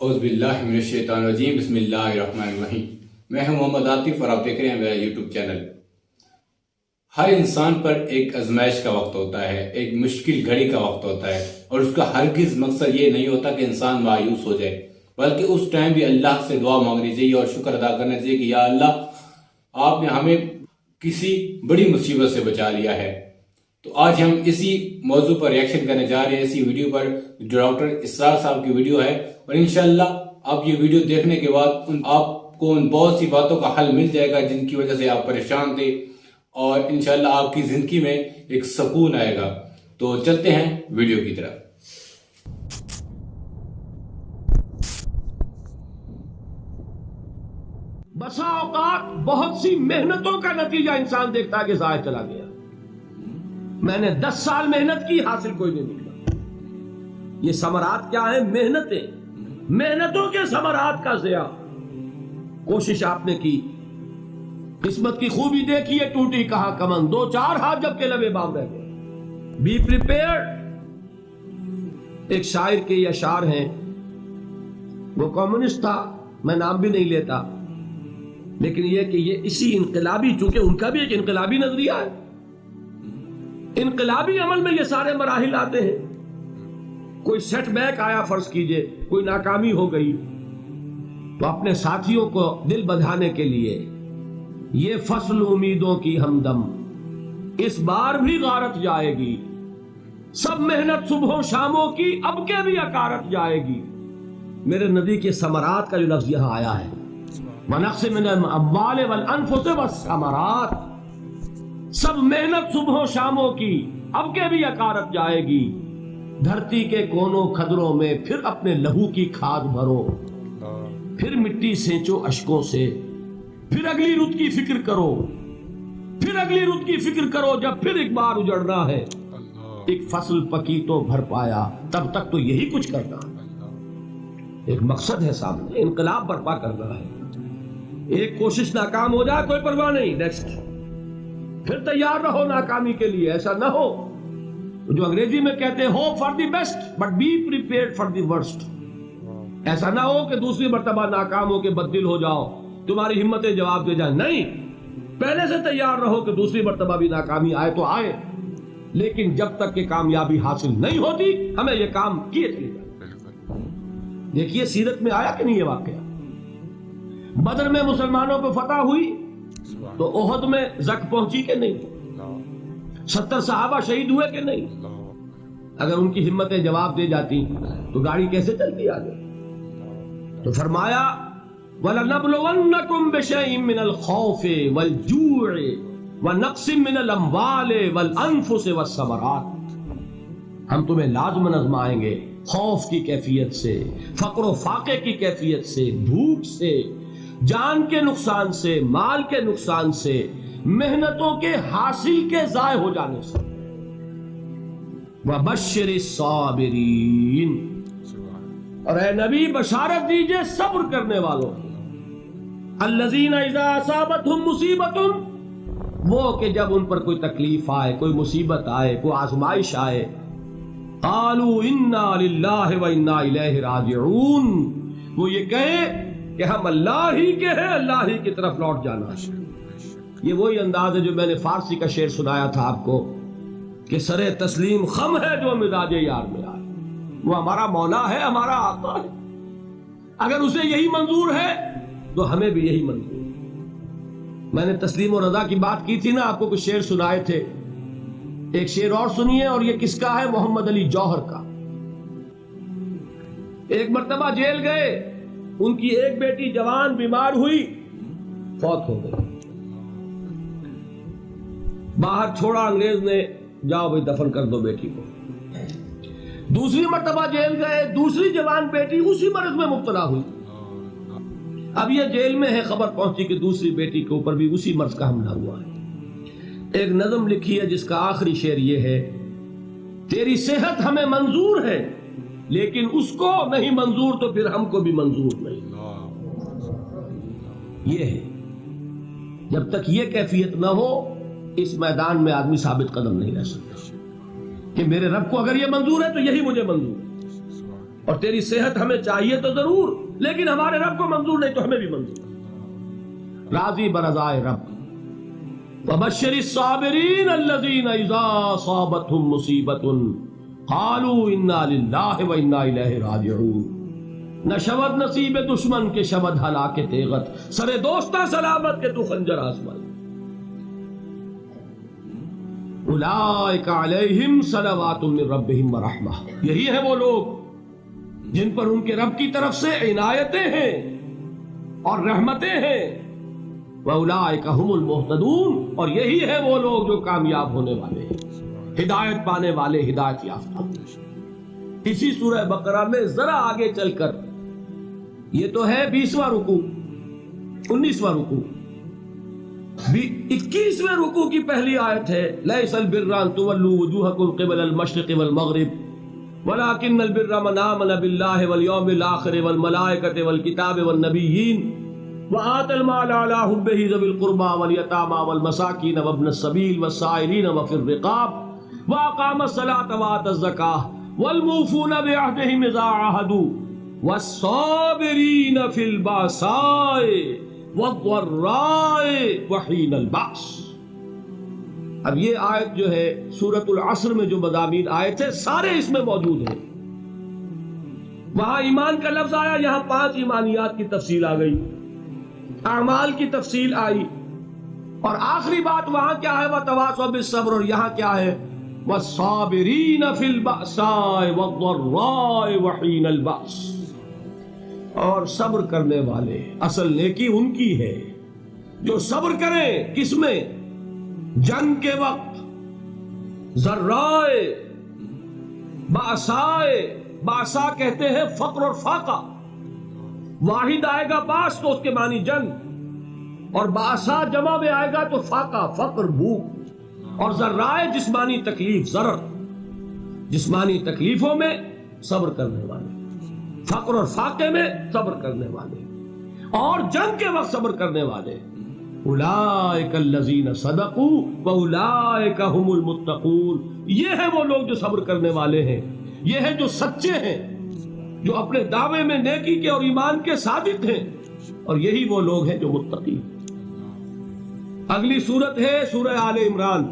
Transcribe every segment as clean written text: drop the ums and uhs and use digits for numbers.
اعوذ باللہ من الشیطان الرجیم، بسم اللہ الرحمن الرحیم۔ میں ہوں محمد عاطف اور آپ دیکھ رہے ہیں میرا یوٹیوب چینل۔ ہر انسان پر ایک آزمائش کا وقت ہوتا ہے، ایک مشکل گھڑی کا وقت ہوتا ہے، اور اس کا ہرگز مقصد یہ نہیں ہوتا کہ انسان مایوس ہو جائے، بلکہ اس ٹائم بھی اللہ سے دعا مانگنی چاہیے اور شکر ادا کرنا چاہیے کہ یا اللہ آپ نے ہمیں کسی بڑی مصیبت سے بچا لیا ہے۔ تو آج ہم اسی موضوع پر ریاکشن کرنے جا رہے ہیں، اسی ویڈیو پر جو ڈاکٹر اسرار صاحب کی ویڈیو ہے، اور انشاءاللہ آپ یہ ویڈیو دیکھنے کے بعد آپ کو ان بہت سی باتوں کا حل مل جائے گا جن کی وجہ سے آپ پریشان تھے، اور انشاءاللہ آپ کی زندگی میں ایک سکون آئے گا۔ تو چلتے ہیں ویڈیو کی طرف۔ بسا اوقات بہت سی محنتوں کا نتیجہ انسان دیکھتا ہے کہ ضائع چلا گیا۔ میں نے 10 سال محنت کی، حاصل کوئی نہیں نکلا۔ یہ ثمرات کیا ہیں؟ محنتوں کے ثمرات کا ضیاع۔ کوشش آپ نے کی، قسمت کی خوبی دیکھی ہے، ٹوٹی کہاں کمن، 2-4 ہاتھ جب کے لبے بام رہ گئے۔ Be prepared. ایک شاعر کے یہ اشعار ہیں، وہ کمیونسٹ تھا، میں نام بھی نہیں لیتا، لیکن یہ کہ یہ اسی انقلابی، چونکہ ان کا بھی ایک انقلابی نظریہ ہے، انقلابی عمل میں یہ سارے مراحل آتے ہیں۔ کوئی سیٹ بیک آیا، فرض کیجئے کوئی ناکامی ہو گئی، تو اپنے ساتھیوں کو دل بندھانے کے لیے یہ فصل امیدوں کی ہمدم اس بار بھی غارت جائے گی، سب محنت صبح و شاموں کی اب کے بھی اکارت جائے گی۔ میرے نبی کے ثمرات کا جو لفظ یہاں آیا ہے، وَنَقْصٍ مِّنَ الْأَمْوَالِ وَالْأَنفُسِ وَالثَّمَرَاتِ، سب محنت صبح و شاموں کی اب کے بھی اکارت جائے گی۔ دھرتی کے کونوں کھدروں میں پھر اپنے لہو کی کھاد بھرو، پھر مٹی سینچو اشکوں سے، پھر اگلی رت کی فکر کرو، پھر اگلی رت کی فکر کرو، جب پھر ایک بار اجڑنا ہے۔ ایک فصل پکی تو بھر پایا، تب تک تو یہی کچھ کرنا ہے۔ ایک مقصد ہے سامنے، انقلاب برپا کرنا ہے۔ ایک کوشش ناکام ہو جائے کوئی پرواہ نہیں، نیکسٹ، پھر تیار رہو ناکامی کے لیے۔ ایسا نہ ہو جو انگریزی میں کہتے ہیں hope for the best but be prepared for the worst. ایسا نہ ہو کہ دوسری مرتبہ ناکام ہو کے بددل ہو جاؤ، تمہاری ہمتیں جواب دے جائیں۔ نہیں، پہلے سے تیار رہو کہ دوسری مرتبہ بھی ناکامی آئے تو آئے، لیکن جب تک کہ کامیابی حاصل نہیں ہوتی ہمیں یہ کام کیے چلے جائیں۔ دیکھیے سیرت میں آیا کہ نہیں یہ واقعہ؟ بدر میں مسلمانوں کو فتح ہوئی تو احد میں زک پہنچی کہ نہیں؟ 70 صحابہ شہید ہوئے کہ نہیں؟ اگر ان کی ہمتیں جواب دے جاتی تو گاڑی کیسے چلتی آگے؟ تو فرمایا وَلَنَبْلُوَنَّكُمْ بِشَيْءٍ مِّنَ الْخَوْفِ وَالْجُوعِ وَنَقْصٍ مِّنَ الْأَمْوَالِ وَالْأَنفُسِ وَالثَّمَرَاتِ، ہم تمہیں لازماً آزمائیں گے، خوف کی کیفیت سے، فقر و فاقے کی کیفیت سے، بھوک سے، جان کے نقصان سے، مال کے نقصان سے، محنتوں کے حاصل کے ضائع ہو جانے سے۔ وَبَشِّرِ الصَّابِرِينَ، اور اے نبی بشارت دیجئے صبر کرنے والوں کو۔ الَّذِينَ إِذَا أَصَابَتْهُمْ مُصِيبَةٌ، وہ کہ جب ان پر کوئی تکلیف آئے، کوئی مصیبت آئے، کوئی آزمائش آئے، قَالُوا إِنَّا لِلَّهِ وَإِنَّا إِلَيْهِ رَاجِعُونَ، وہ یہ کہیں کہ ہم اللہ ہی کے ہیں، اللہ ہی کی طرف لوٹ جانا ہے۔ یہ وہی انداز ہے جو میں نے فارسی کا شعر سنایا تھا آپ کو کہ سرے تسلیم خم ہے جو مزاج یار میں آئے۔ وہ ہمارا مولا ہے، ہمارا آقا ہے، اگر اسے یہی منظور ہے تو ہمیں بھی یہی منظور ہے۔ میں نے تسلیم و رضا کی بات کی تھی نا، آپ کو کچھ شعر سنائے تھے، ایک شعر اور سنیے، اور یہ کس کا ہے؟ محمد علی جوہر کا۔ ایک مرتبہ جیل گئے، ان کی ایک بیٹی جوان بیمار ہوئی، فوت ہو گئی، باہر چھوڑا انگریز نے، جاؤ بھائی دفن کر دو بیٹی کو۔ دوسری مرتبہ جیل گئے، دوسری جوان بیٹی اسی مرض میں مبتلا ہوئی۔ اب یہ جیل میں ہے، خبر پہنچی کہ دوسری بیٹی کے اوپر بھی اسی مرض کا حملہ ہوا ہے۔ ایک نظم لکھی ہے جس کا آخری شعر یہ ہے، تیری صحت ہمیں منظور ہے لیکن اس کو نہیں منظور تو پھر ہم کو بھی منظور نہیں۔ یہ ہے، جب تک یہ کیفیت نہ ہو اس میدان میں آدمی ثابت قدم نہیں رہ سکتا کہ میرے رب کو اگر یہ منظور ہے تو یہی مجھے منظور ہے۔ اور تیری صحت ہمیں چاہیے تو ضرور، لیکن ہمارے رب کو منظور نہیں تو ہمیں بھی منظور۔ راضی برضائے رب۔ وبشر الصابرین الذین اذا اصابتهم مصیبۃ قالوا انا للہ وانا الیہ راجعون۔ نہ شود نصیب دشمن کے شود ہلاک تیغت، سر دوستہ سلامت کے تو خنجر آزمائے۔ اولئک علیہم صلوات من ربہم ورحمہ، یہی ہے وہ لوگ جن پر ان کے رب کی طرف سے عنایتیں ہیں اور رحمتیں ہیں۔ وَأُولَٰئِكَ هُمُ الْمُهْتَدُونَ، اور یہی ہے وہ لوگ جو کامیاب ہونے والے ہیں، ہدایت پانے والے، ہدایت یافتہ۔ اسی سورہ بقرہ میں ذرا آگے چل کر، یہ تو ہے 20واں رکوع، 19واں رکوع، 21ویں رکوع کی پہلی آیت ہے لَيْسَ الْبِرَّ أَن تُوَلُّوا وُجُوهَكُمْ قِبَلَ الْمَشْرِقِ وَالْمَغْرِبِ وَلَٰكِنَّ الْبِرَّ مَنْ آمَنَ بِاللَّهِ وَالْيَوْمِ الْآخِرِ وَالْمَلَائِكَةِ وَالْكِتَابِ وَالنَّبِيِّينَ وَآتَى الْمَالَ عَلَىٰ حُبِّهِ ذَوِي الْقُرْبَىٰ وَالْيَتَامَىٰ وَالْمَسَاكِينَ وَابْنَ السَّبِيلِ وَالسَّائِلِينَ وَفِي الرِّقَابِ وَأَقَامَ الصَّلَاةَ وَآتَى الزَّكَاةَ وَالْمُوفُونَ بِعَهْدِهِمْ إِذَا عَاهَدُوا وَالصَّابِرِينَ فِي الْبَأْسَاءِ وَالضَّرَّاءِ وَحِينَ الْبَأْسِ۔ اب یہ آیت جو ہے سورۃ العصر میں جو مضامین آئے تھے سارے اس میں موجود ہیں۔ وہاں ایمان کا لفظ آیا، یہاں 5 ایمانیات کی تفصیل آ گئی، اعمال کی تفصیل آئی، اور آخری بات وہاں کیا ہے وَتَوَاصَوْا بِالصَّبْرِ، اور یہاں کیا ہے وَالصَّابِرِينَ فِي الْبَأْسَاءِ وَالضَّرَّاءِ وَحِينَ الْبَأْسِ، اور صبر کرنے والے، اصل نیکی ان کی ہے جو صبر کریں، کس میں؟ جنگ کے وقت، ذرائے، باسائے، باسا کہتے ہیں فقر اور فاقہ، واحد آئے گا باس تو اس کے معنی جنگ، اور باسا جمع میں آئے گا تو فاقہ، فقر، بھوک، اور ذرائے جسمانی تکلیف، ضرر، جسمانی تکلیفوں میں صبر کرنے والے، فقر اور فاقے میں صبر کرنے والے، اور جنگ کے وقت صبر کرنے والے۔ اولئک الذین صدقوا واولئک هم المتقون، یہ ہے وہ لوگ جو صبر کرنے والے ہیں، یہ ہے جو سچے ہیں، جو اپنے دعوے میں نیکی کے اور ایمان کے صادق ہیں، اور یہی وہ لوگ ہیں جو متقی ہیں۔ اگلی سورت ہے سورہ آل عمران،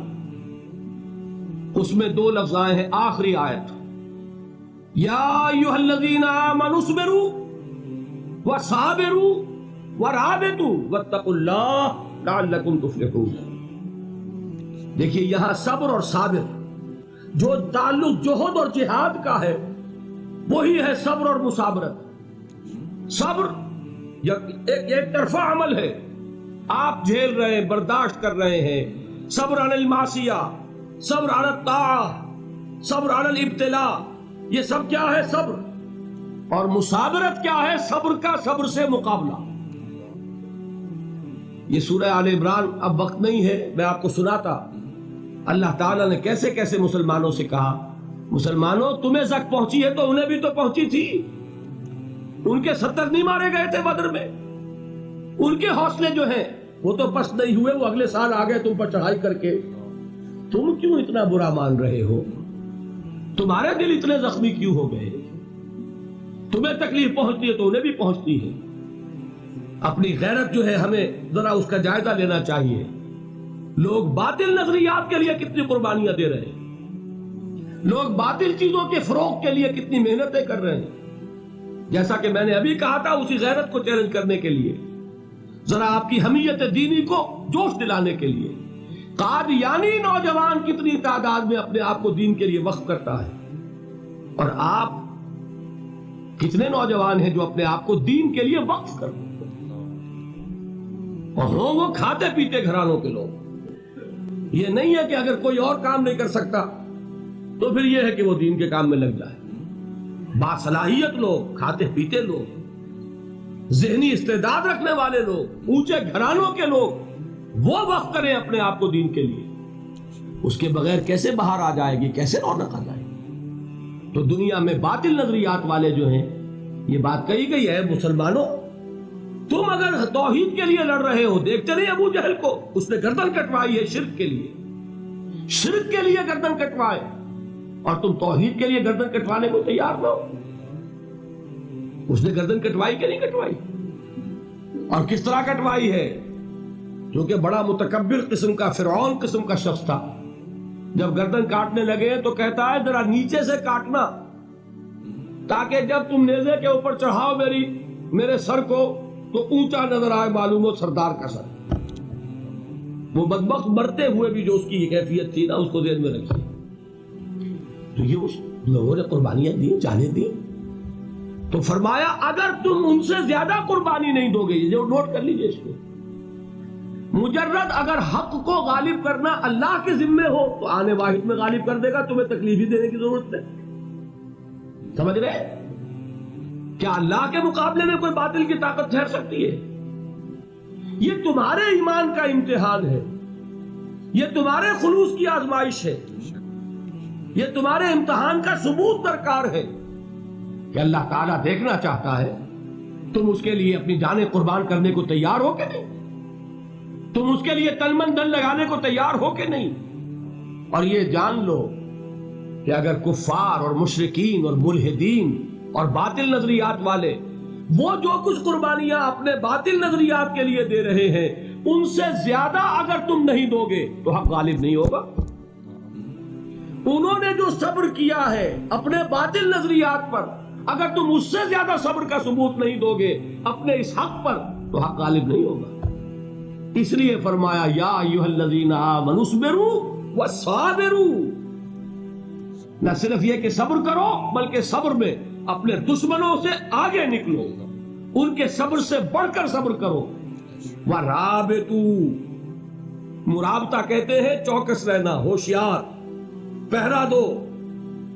اس میں 2 لفظ آئے ہیں، آخری آیت یا ایھا الذین آمنوا اصبروا وصابروا ورابطوا واتقوا اللہ لعلکم تفلحون۔ دیکھیے یہاں صبر اور صابر، جو تعلق جہد اور جہاد کا ہے وہی ہے صبر اور مصابرت۔ صبر ایک طرفہ عمل ہے، آپ جھیل رہے ہیں، برداشت کر رہے ہیں، صبر علی المعصیہ، صبر علی الطاعہ، صبر علی الابتلاء، یہ سب کیا ہے؟ صبر۔ اور مصابرت کیا ہے؟ صبر کا صبر سے مقابلہ۔ یہ سورہ آل عمران، اب وقت نہیں ہے میں آپ کو سناتا اللہ تعالیٰ نے کیسے کیسے مسلمانوں سے کہا، مسلمانوں تمہیں زک پہنچی ہے تو انہیں بھی تو پہنچی تھی، ان کے 70 نہیں مارے گئے تھے بدر میں، ان کے حوصلے جو ہیں وہ تو پست نہیں ہوئے، وہ اگلے سال آ گئے تم پر چڑھائی کر کے، تم کیوں اتنا برا مان رہے ہو؟ تمہارے دل اتنے زخمی کیوں ہو گئے؟ تمہیں تکلیف پہنچتی ہے تو انہیں بھی پہنچتی ہے۔ اپنی غیرت جو ہے ہمیں ذرا اس کا جائزہ لینا چاہیے۔ لوگ باطل نظریات کے لیے کتنی قربانیاں دے رہے ہیں، لوگ باطل چیزوں کے فروغ کے لیے کتنی محنتیں کر رہے ہیں۔ جیسا کہ میں نے ابھی کہا تھا، اسی غیرت کو چیلنج کرنے کے لیے، ذرا آپ کی حمیت دینی کو جوش دلانے کے لیے، قادیانی نوجوان کتنی تعداد میں اپنے آپ کو دین کے لیے وقف کرتا ہے، اور آپ کتنے نوجوان ہیں جو اپنے آپ کو دین کے لیے وقف کرتے ہیں، اور ہوں وہ کھاتے پیتے گھرانوں کے لوگ۔ یہ نہیں ہے کہ اگر کوئی اور کام نہیں کر سکتا تو پھر یہ ہے کہ وہ دین کے کام میں لگ جائے۔ باصلاحیت لوگ، کھاتے پیتے لوگ، ذہنی استعداد رکھنے والے لوگ، اونچے گھرانوں کے لوگ، وہ وقف کریں اپنے آپ کو دین کے لیے۔ اس کے بغیر کیسے باہر آ جائے گی، کیسے رونق آ جائے گی؟ تو دنیا میں باطل نظریات والے جو ہیں، یہ بات کہی گئی ہے، مسلمانوں تم اگر توحید کے لیے لڑ رہے ہو، دیکھتے نہیں ابو جہل کو، اس نے گردن کٹوائی ہے شرک کے لیے، شرک کے لیے گردن کٹوائے، اور تم توحید کے لیے گردن کٹوانے کو تیار نہ ہو۔ اس نے گردن کٹوائی کہ نہیں کٹوائی؟ اور کس طرح کٹوائی ہے؟ کیونکہ بڑا متکبر قسم کا، فرعون قسم کا شخص تھا. جب گردن کاٹنے لگے تو کہتا ہے ذرا نیچے سے کاٹنا، تاکہ جب تم نیزے کے اوپر چڑھاؤ میرے سر کو تو اونچا نظر آئے، معلوم ہو سردار کا سر. وہ بدبخت مرتے ہوئے بھی جو اس کی کیفیت تھی نا، اس کو ذہن میں رکھیے. تو یہ اس لوگوں نے قربانیاں دی، جانیں دی. تو فرمایا اگر تم ان سے زیادہ قربانی نہیں دو گے، جو نوٹ کر لیجئے اس کو، مجرد اگر حق کو غالب کرنا اللہ کے ذمے ہو تو آنے واحد میں غالب کر دے گا، تمہیں تکلیف ہی دینے کی ضرورت نہیں. سمجھ رہے؟ کیا اللہ کے مقابلے میں کوئی باطل کی طاقت ٹھہر سکتی ہے؟ یہ تمہارے ایمان کا امتحان ہے، یہ تمہارے خلوص کی آزمائش ہے، یہ تمہارے امتحان کا ثبوت درکار ہے کہ اللہ تعالیٰ دیکھنا چاہتا ہے تم اس کے لیے اپنی جانیں قربان کرنے کو تیار ہو کہ نہیں، تم اس کے لیے تن من دن لگانے کو تیار ہو کہ نہیں. اور یہ جان لو کہ اگر کفار اور مشرکین اور ملحدین اور باطل نظریات والے وہ جو کچھ قربانیاں اپنے باطل نظریات کے لیے دے رہے ہیں، ان سے زیادہ اگر تم نہیں دو گے تو حق غالب نہیں ہوگا. انہوں نے جو صبر کیا ہے اپنے باطل نظریات پر، اگر تم اس سے زیادہ صبر کا ثبوت نہیں دو گے اپنے اس حق پر تو حق غالب نہیں ہوگا. اس لیے فرمایا یا ایھا الذین آمنوا اصبروا وصابروا. نہ صرف یہ کہ صبر کرو، بلکہ صبر میں اپنے دشمنوں سے آگے نکلو، ان کے صبر سے بڑھ کر صبر کرو. ورابطوا، مرابطہ کہتے ہیں چوکس رہنا، ہوشیار، پہرا دو.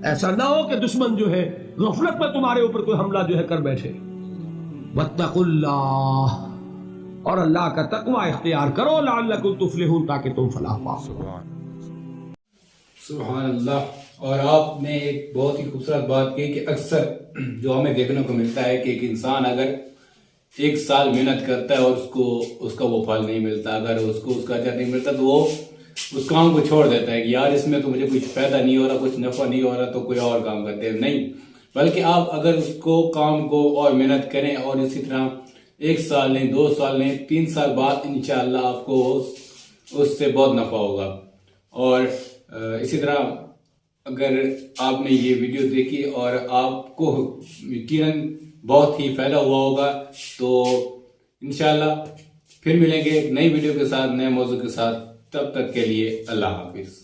ایسا نہ ہو کہ دشمن جو ہے غفلت میں تمہارے اوپر کوئی حملہ جو ہے کر بیٹھے. واتقوا اللہ، اور اللہ کا تقوی اختیار کرو، لعلکم تفلحون، تاکہ تم فلاح پاؤ. سبحان اللہ. اور آپ نے ایک بہت ہی خوبصورت بات کی کہ اکثر جو ہمیں دیکھنے کو ملتا ہے کہ ایک انسان اگر 1 سال محنت کرتا ہے اور اس کا وہ پھل نہیں ملتا، اگر اس کو اس کا اجر نہیں ملتا، تو وہ اس کام کو چھوڑ دیتا ہے کہ یار اس میں تو مجھے کچھ فائدہ نہیں ہو رہا، کچھ نفع نہیں ہو رہا، تو کوئی اور کام کرتے ہیں. نہیں، بلکہ آپ اگر اس کو کام کو اور محنت کریں اور اسی طرح 1 سال نہیں، 2 سال نہیں، 3 سال بعد انشاءاللہ آپ کو اس سے بہت نفع ہوگا. اور اسی طرح اگر آپ نے یہ ویڈیو دیکھی اور آپ کو یقیناً بہت ہی فائدہ ہوا ہوگا، تو انشاءاللہ پھر ملیں گے ایک نئی ویڈیو کے ساتھ، نئے موضوع کے ساتھ. تب تک کے لیے اللہ حافظ.